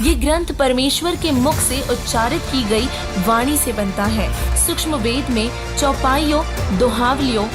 ये ग्रंथ परमेश्वर के मुख से उच्चारित की गई वाणी से बनता है। सूक्ष्म वेद में चौपाइयों, दोहावलियों,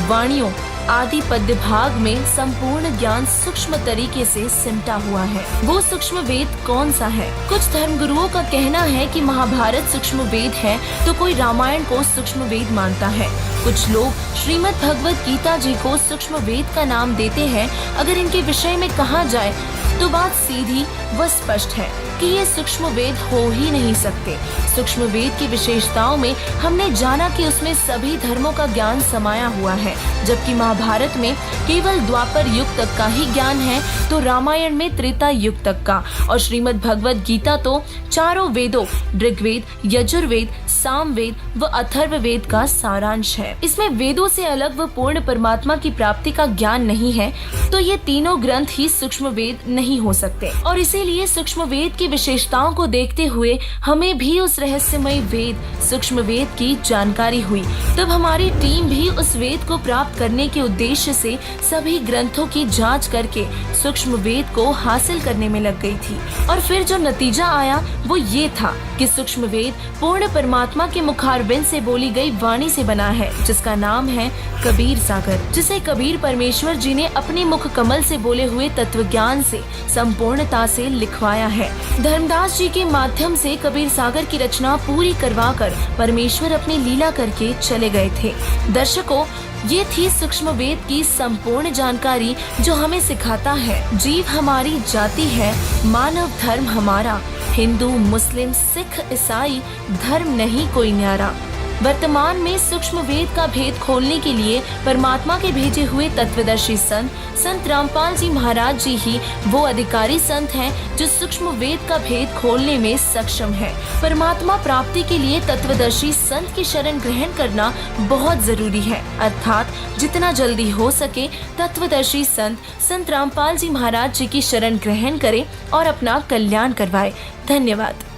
वाणियों आदि पद्य भाग में संपूर्ण ज्ञान सूक्ष्म तरीके से सिमटा हुआ है। वो सूक्ष्म वेद कौन सा है? कुछ धर्मगुरुओं का कहना है कि महाभारत सूक्ष्म वेद है, तो कोई रामायण को सूक्ष्म वेद मानता है। कुछ लोग श्रीमद् भगवत गीता जी को सूक्ष्म वेद का नाम देते हैं। अगर इनके विषय में कहा जाए तो बात सीधी व स्पष्ट है कि ये सूक्ष्म वेद हो ही नहीं सकते। सूक्ष्म वेद की विशेषताओं में हमने जाना कि उसमें सभी धर्मों का ज्ञान समाया हुआ है, जबकि महाभारत में केवल द्वापर युग तक का ही ज्ञान है, तो रामायण में त्रेता युग तक का, और श्रीमद् भगवत गीता तो चारों वेदों ऋग्वेद, यजुर्वेद, सामवेद व अथर्ववेद का सारांश है। इसमें वेदों से अलग व पूर्ण परमात्मा की प्राप्ति का ज्ञान नहीं है, तो ये तीनों ग्रंथ ही सूक्ष्म वेद नहीं हो सकते। और इसीलिए सूक्ष्म वेद की विशेषताओं को देखते हुए हमें भी उस रहस्यमय वेद सूक्ष्म वेद की जानकारी हुई। तब हमारी टीम भी उस वेद को प्राप्त करने के उद्देश्य से सभी ग्रंथों की जांच करके सूक्ष्म वेद को हासिल करने में लग गई थी। और फिर जो नतीजा आया वो ये था कि सूक्ष्म वेद पूर्ण परमात्मा के मुखारबिंद से बोली गई वाणी से बना है, जिसका नाम है कबीर सागर, जिसे कबीर परमेश्वर जी ने अपने मुख कमल से बोले हुए तत्व ज्ञान से संपूर्णता से लिखवाया है। धर्मदास जी के माध्यम से कबीर सागर की रचना पूरी करवाकर परमेश्वर अपनी लीला करके चले गए थे। दर्शकों, ये थी सूक्ष्म वेद की संपूर्ण जानकारी, जो हमें सिखाता है जीव हमारी जाति है, मानव धर्म हमारा, हिंदू, मुस्लिम, सिख, ईसाई धर्म नहीं कोई न्यारा। वर्तमान में सूक्ष्म वेद का भेद खोलने के लिए परमात्मा के भेजे हुए तत्वदर्शी संत रामपाल जी महाराज जी ही वो अधिकारी संत हैं जो सूक्ष्म वेद का भेद खोलने में सक्षम है। परमात्मा प्राप्ति के लिए तत्वदर्शी संत की शरण ग्रहण करना बहुत जरूरी है, अर्थात जितना जल्दी हो सके तत्वदर्शी संत रामपाल जी महाराज जी की शरण ग्रहण करें और अपना कल्याण करवाए। धन्यवाद।